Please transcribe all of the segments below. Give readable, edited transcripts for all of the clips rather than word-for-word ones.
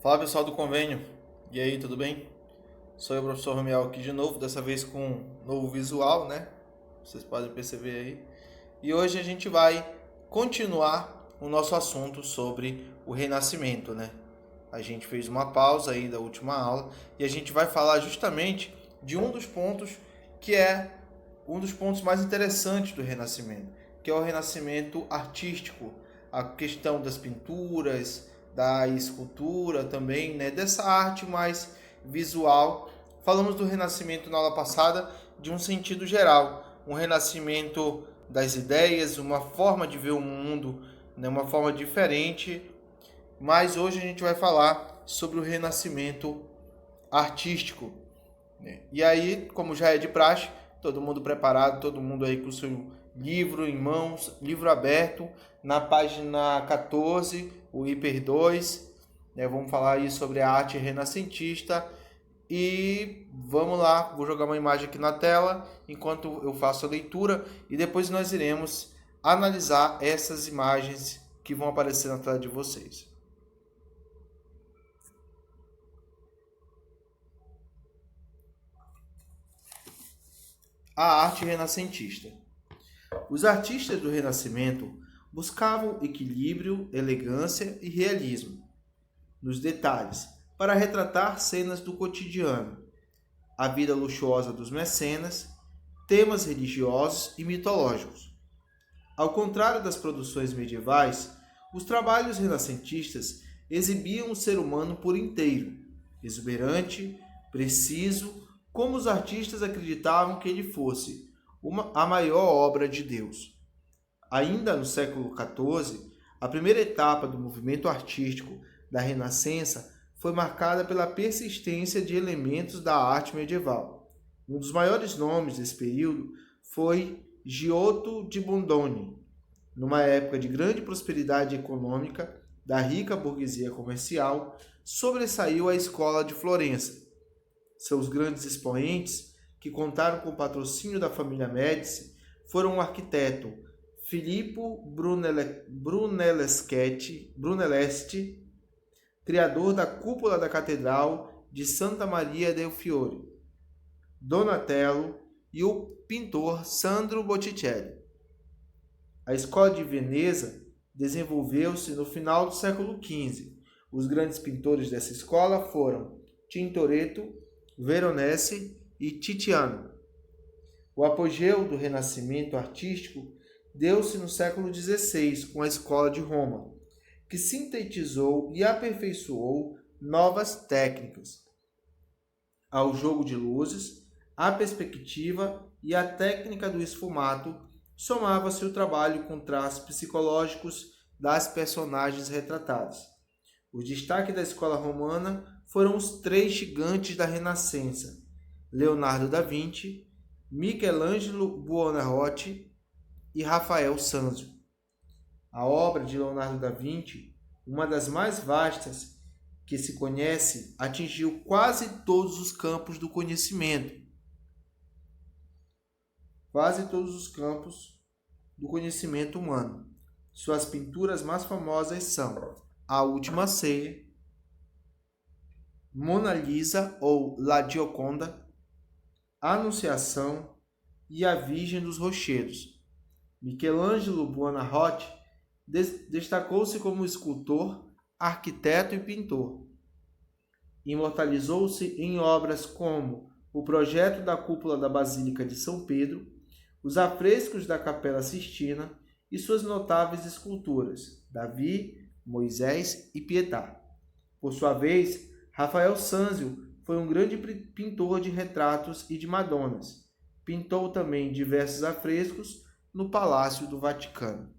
Fala pessoal do convênio, e aí, tudo bem? Sou eu, o professor Romiel, aqui de novo, dessa vez com um novo visual, né? Vocês podem perceber aí. E hoje a gente vai continuar o nosso assunto sobre o Renascimento, né? A gente fez uma pausa aí da última aula e a gente vai falar justamente de um dos pontos que é um dos pontos mais interessantes do Renascimento, que é o Renascimento artístico, a questão das pinturas, da escultura também, né, dessa arte mais visual. Falamos do Renascimento na aula passada de um sentido geral, um renascimento das ideias, uma forma de ver o mundo, né, uma forma diferente. Mas hoje a gente vai falar sobre o renascimento artístico, né? E aí, como já é de praxe, todo mundo preparado, todo mundo aí com o seu livro em mãos, livro aberto, na página 14, o Hiper 2, né? Vamos falar aí sobre a arte renascentista e vamos lá, vou jogar uma imagem aqui na tela enquanto eu faço a leitura e depois nós iremos analisar essas imagens que vão aparecer na tela de vocês. A arte renascentista. Os artistas do Renascimento buscavam equilíbrio, elegância e realismo nos detalhes para retratar cenas do cotidiano, a vida luxuosa dos mecenas, temas religiosos e mitológicos. Ao contrário das produções medievais, os trabalhos renascentistas exibiam o ser humano por inteiro, exuberante, preciso, como os artistas acreditavam que ele fosse a maior obra de Deus. Ainda no século XIV, a primeira etapa do movimento artístico da Renascença foi marcada pela persistência de elementos da arte medieval. Um dos maiores nomes desse período foi Giotto di Bondone. Numa época de grande prosperidade econômica da rica burguesia comercial, sobressaiu a escola de Florença. Seus grandes expoentes, que contaram com o patrocínio da família Médici, foram o arquiteto Filippo Brunelleschi, criador da cúpula da Catedral de Santa Maria del Fiore, Donatello e o pintor Sandro Botticelli. A escola de Veneza desenvolveu-se no final do século XV. Os grandes pintores dessa escola foram Tintoretto, Veronese e Titiano. O apogeu do renascimento artístico deu-se no século XVI com a Escola de Roma, que sintetizou e aperfeiçoou novas técnicas ao jogo de luzes, à perspectiva e à técnica do esfumato, somava-se o trabalho com traços psicológicos das personagens retratadas. O destaque da escola romana foram os três gigantes da Renascença: Leonardo da Vinci, Michelangelo Buonarroti e Rafael Sanzio. A obra de Leonardo da Vinci, uma das mais vastas que se conhece, atingiu quase todos os campos do conhecimento. Quase todos os campos do conhecimento humano. Suas pinturas mais famosas são A Última Ceia, Mona Lisa ou La Gioconda, Anunciação e A Virgem dos Rochedos. Michelangelo Buonarroti destacou-se como escultor, arquiteto e pintor. Imortalizou-se em obras como o projeto da cúpula da Basílica de São Pedro, os afrescos da Capela Sistina e suas notáveis esculturas, Davi, Moisés e Pietà. Por sua vez, Rafael Sanzio foi um grande pintor de retratos e de Madonas. Pintou também diversos afrescos no Palácio do Vaticano.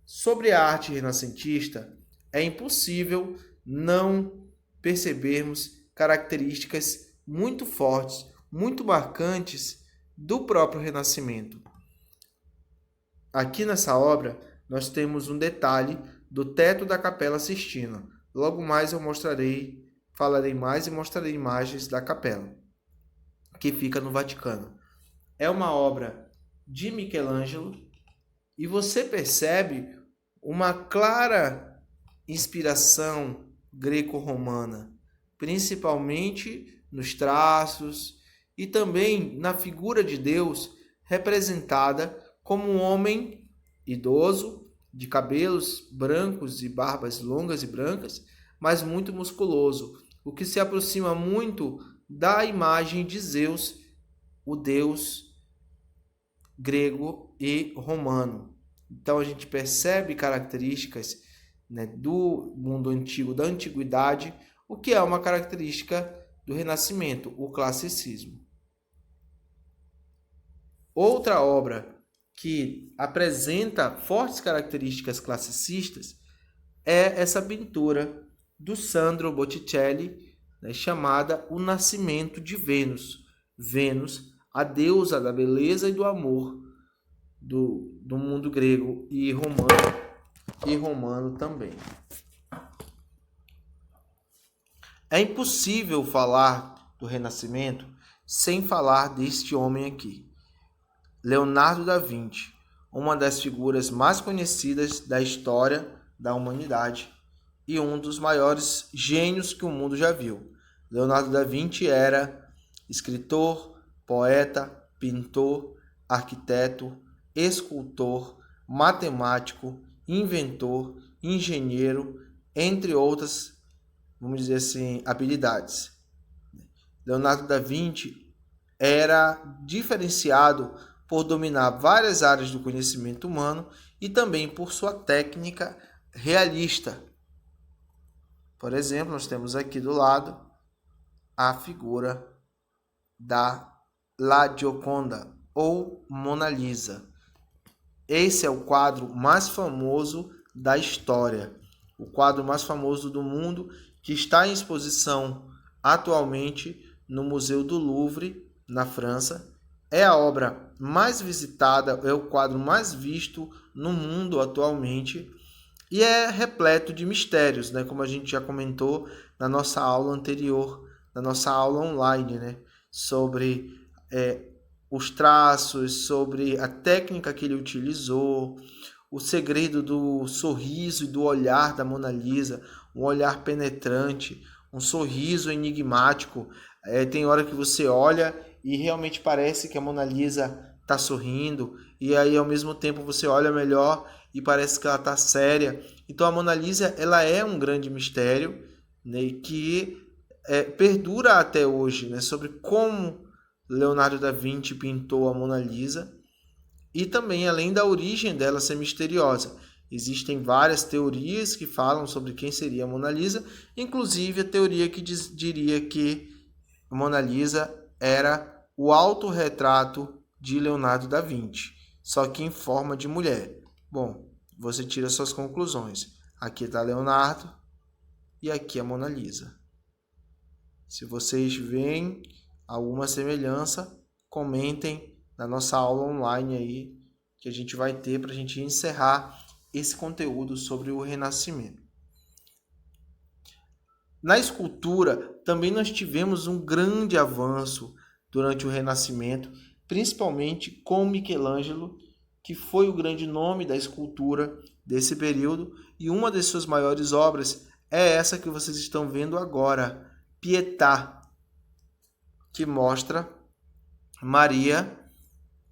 Sobre a arte renascentista, é impossível não percebermos características muito fortes, muito marcantes do próprio Renascimento. Aqui nessa obra, nós temos um detalhe do teto da Capela Sistina. Logo mais eu falarei mais e mostrarei imagens da capela, que fica no Vaticano. É uma obra de Michelangelo e você percebe uma clara inspiração greco-romana, principalmente nos traços e também na figura de Deus representada como um homem idoso, de cabelos brancos e barbas longas e brancas, mas muito musculoso, o que se aproxima muito da imagem de Zeus, o deus grego e romano. Então a gente percebe características, né, do mundo antigo, da antiguidade, o que é uma característica do Renascimento, o classicismo. Outra obra que apresenta fortes características classicistas é essa pintura do Sandro Botticelli, né, chamada O Nascimento de Vênus. Vênus, a deusa da beleza e do amor do mundo grego e romano também. É impossível falar do Renascimento sem falar deste homem aqui, Leonardo da Vinci, uma das figuras mais conhecidas da história da humanidade e um dos maiores gênios que o mundo já viu. Leonardo da Vinci era escritor, poeta, pintor, arquiteto, escultor, matemático, inventor, engenheiro, entre outras, vamos dizer assim, habilidades. Leonardo da Vinci era diferenciado por dominar várias áreas do conhecimento humano e também por sua técnica realista. Por exemplo, nós temos aqui do lado a figura da La Gioconda ou Mona Lisa. Esse é o quadro mais famoso da história, o quadro mais famoso do mundo, que está em exposição atualmente no Museu do Louvre, na França. É a obra mais visitada, é o quadro mais visto no mundo atualmente e é repleto de mistérios, né? Como a gente já comentou na nossa aula anterior, na nossa aula online, né? Sobre os traços, sobre a técnica que ele utilizou, o segredo do sorriso e do olhar da Mona Lisa, um olhar penetrante, um sorriso enigmático. Tem hora que você olha e realmente parece que a Mona Lisa está sorrindo, e aí ao mesmo tempo você olha melhor e parece que ela está séria. Então a Mona Lisa, ela é um grande mistério, né, que perdura até hoje, né, sobre como Leonardo da Vinci pintou a Mona Lisa, e também além da origem dela ser misteriosa. Existem várias teorias que falam sobre quem seria a Mona Lisa, inclusive a teoria que diria que a Mona Lisa era o autorretrato de Leonardo da Vinci, só que em forma de mulher. Bom, você tira suas conclusões. Aqui está Leonardo e aqui a Mona Lisa. Se vocês veem alguma semelhança, comentem na nossa aula online aí, que a gente vai ter para a gente encerrar esse conteúdo sobre o Renascimento. Na escultura, também nós tivemos um grande avanço durante o Renascimento, principalmente com Michelangelo, que foi o grande nome da escultura desse período, e uma de suas maiores obras é essa que vocês estão vendo agora, Pietà, que mostra Maria,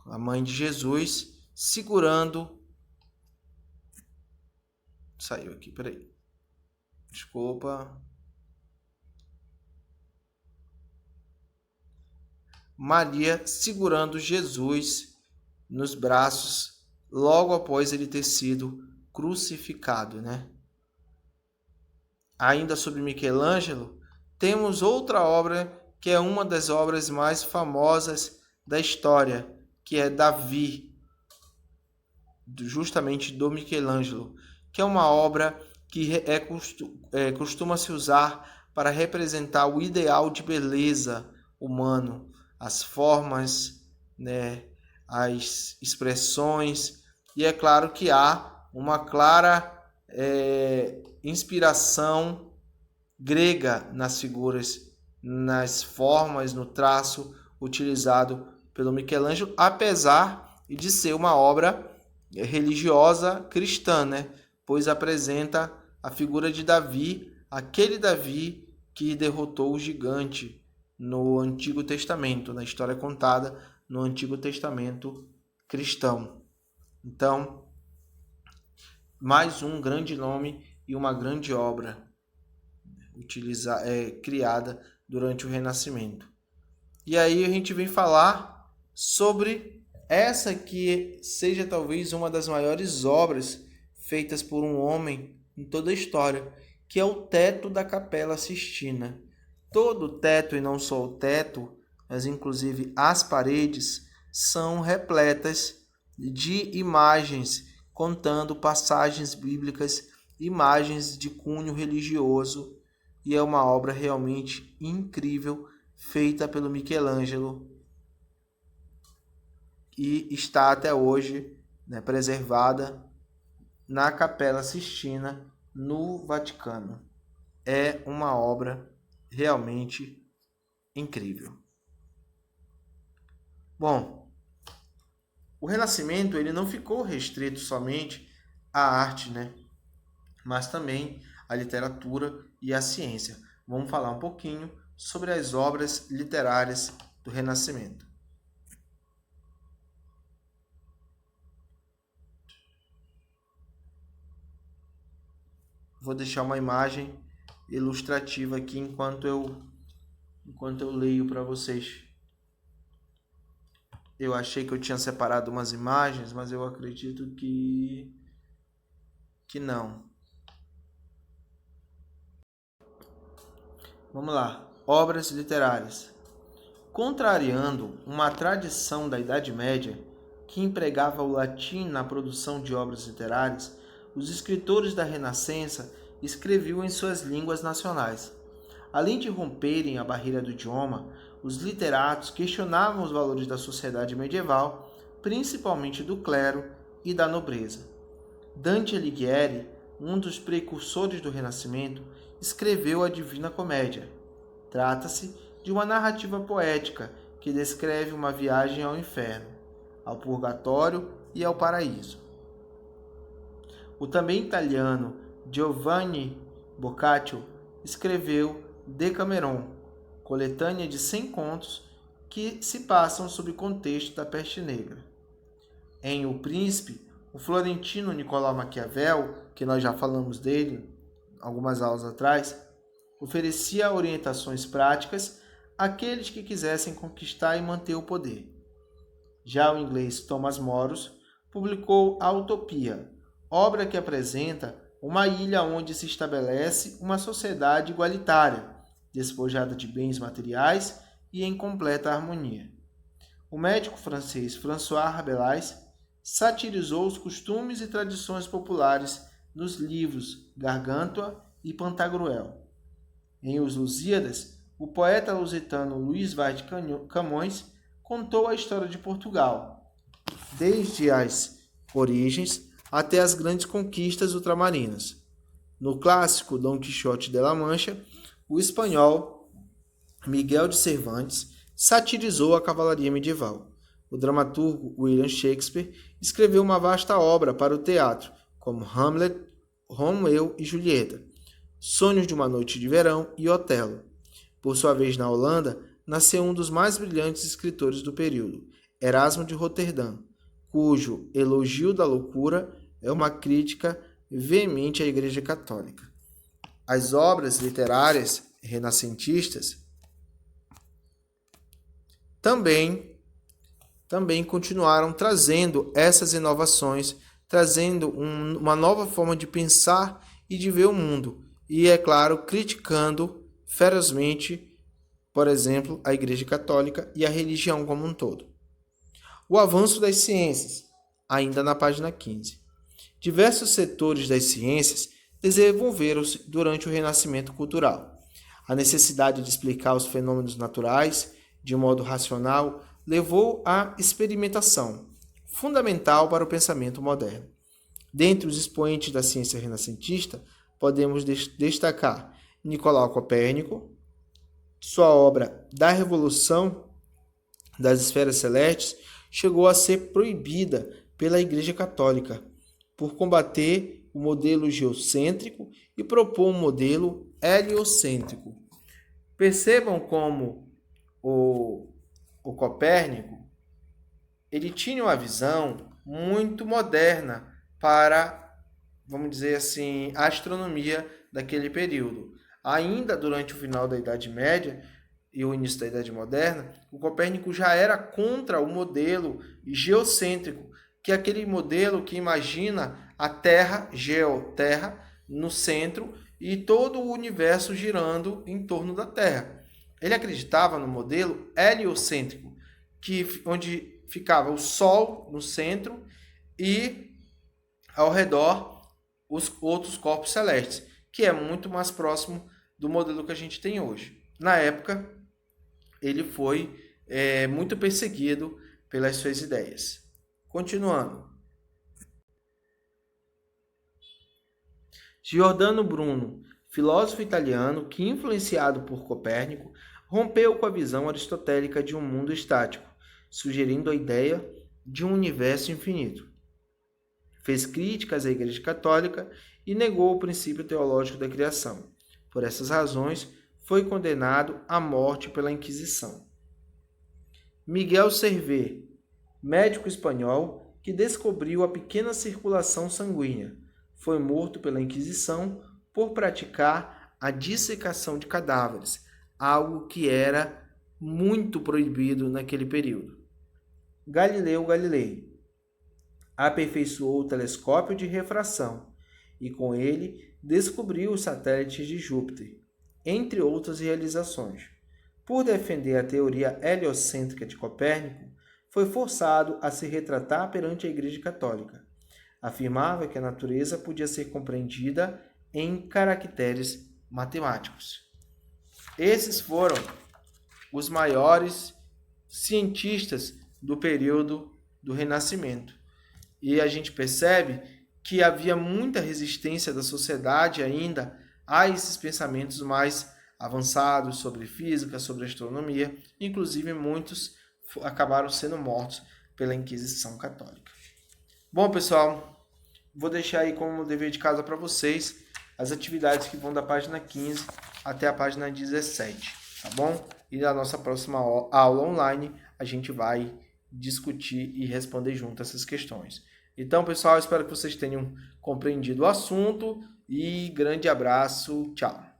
a mãe de Jesus, segurando... Saiu aqui, peraí. Desculpa. Maria segurando Jesus nos braços logo após ele ter sido crucificado, né? Ainda sobre Michelangelo, temos outra obra que é uma das obras mais famosas da história, que é Davi, justamente do Michelangelo, que é uma obra que costuma se usar para representar o ideal de beleza humano, as formas, né, as expressões, e é claro que há uma clara inspiração grega nas figuras, nas formas, no traço utilizado pelo Michelangelo, apesar de ser uma obra religiosa cristã, né? Pois apresenta a figura de Davi aquele Davi que derrotou o gigante no Antigo Testamento, na história contada no Antigo Testamento cristão. Então, mais um grande nome e uma grande obra criada durante o Renascimento. E aí a gente vem falar sobre essa que seja talvez uma das maiores obras feitas por um homem em toda a história, que é o teto da Capela Sistina. Todo o teto, e não só o teto, mas inclusive as paredes, são repletas de imagens contando passagens bíblicas, imagens de cunho religioso, e é uma obra realmente incrível, feita pelo Michelangelo, e está até hoje, preservada na Capela Sistina, no Vaticano. É uma obra realmente incrível. Bom, o Renascimento ele não ficou restrito somente à arte, mas também à literatura e à ciência. Vamos falar um pouquinho sobre as obras literárias do Renascimento. Vou deixar uma imagem ilustrativa aqui enquanto eu leio para vocês. Eu achei que eu tinha separado umas imagens, mas eu acredito que não. Vamos lá. Obras literárias. Contrariando uma tradição da Idade Média que empregava o latim na produção de obras literárias, os escritores da Renascença escreviam em suas línguas nacionais. Além de romperem a barreira do idioma, os literatos questionavam os valores da sociedade medieval, principalmente do clero e da nobreza. Dante Alighieri, um dos precursores do Renascimento, escreveu a Divina Comédia. Trata-se de uma narrativa poética que descreve uma viagem ao inferno, ao purgatório e ao paraíso. O também italiano Giovanni Boccaccio escreveu Decameron, coletânea de 100 contos que se passam sob o contexto da peste negra. Em O Príncipe, o florentino Nicolau Maquiavel, que nós já falamos dele algumas aulas atrás, oferecia orientações práticas àqueles que quisessem conquistar e manter o poder. Já o inglês Thomas Moros publicou A Utopia, obra que apresenta uma ilha onde se estabelece uma sociedade igualitária, despojada de bens materiais e em completa harmonia. O médico francês François Rabelais satirizou os costumes e tradições populares nos livros Gargantua e Pantagruel. Em Os Lusíadas, o poeta lusitano Luís Vaz de Camões contou a história de Portugal, desde as origens até as grandes conquistas ultramarinas. No clássico Dom Quixote de la Mancha, o espanhol Miguel de Cervantes satirizou a cavalaria medieval. O dramaturgo William Shakespeare escreveu uma vasta obra para o teatro, como Hamlet, Romeu e Julieta, Sonhos de uma Noite de Verão e Otelo. Por sua vez, na Holanda, nasceu um dos mais brilhantes escritores do período, Erasmo de Roterdã, cujo Elogio da Loucura é uma crítica veemente à Igreja Católica. As obras literárias renascentistas também continuaram trazendo essas inovações, trazendo uma nova forma de pensar e de ver o mundo. E, é claro, criticando ferozmente, por exemplo, a Igreja Católica e a religião como um todo. O avanço das ciências, ainda na página 15. Diversos setores das ciências desenvolveram-se durante o Renascimento cultural. A necessidade de explicar os fenômenos naturais de modo racional levou à experimentação, fundamental para o pensamento moderno. Dentre os expoentes da ciência renascentista, podemos destacar Nicolau Copérnico, sua obra Da Revolução das Esferas Celestes chegou a ser proibida pela Igreja Católica por combater o modelo geocêntrico e propor um modelo heliocêntrico. Percebam como o Copérnico ele tinha uma visão muito moderna para, vamos dizer assim, a astronomia daquele período. Ainda durante o final da Idade Média e o início da Idade Moderna, o Copérnico já era contra o modelo geocêntrico, que é aquele modelo que imagina a Terra, Terra, no centro e todo o universo girando em torno da Terra. Ele acreditava no modelo heliocêntrico, onde ficava o Sol no centro e ao redor os outros corpos celestes, que é muito mais próximo do modelo que a gente tem hoje. Na época, ele foi muito perseguido pelas suas ideias. Continuando. Giordano Bruno, filósofo italiano que, influenciado por Copérnico, rompeu com a visão aristotélica de um mundo estático, sugerindo a ideia de um universo infinito. Fez críticas à Igreja Católica e negou o princípio teológico da criação. Por essas razões, foi condenado à morte pela Inquisição. Miguel Servet, médico espanhol que descobriu a pequena circulação sanguínea, foi morto pela Inquisição por praticar a dissecação de cadáveres, algo que era muito proibido naquele período. Galileu Galilei aperfeiçoou o telescópio de refração e com ele descobriu os satélites de Júpiter, entre outras realizações. Por defender a teoria heliocêntrica de Copérnico, foi forçado a se retratar perante a Igreja Católica. Afirmava que a natureza podia ser compreendida em caracteres matemáticos. Esses foram os maiores cientistas do período do Renascimento. E a gente percebe que havia muita resistência da sociedade ainda a esses pensamentos mais avançados sobre física, sobre astronomia. Inclusive, muitos acabaram sendo mortos pela Inquisição Católica. Bom, pessoal, vou deixar aí como dever de casa para vocês as atividades que vão da página 15 até a página 17, tá bom? E na nossa próxima aula online, a gente vai discutir e responder junto essas questões. Então, pessoal, espero que vocês tenham compreendido o assunto e grande abraço, tchau!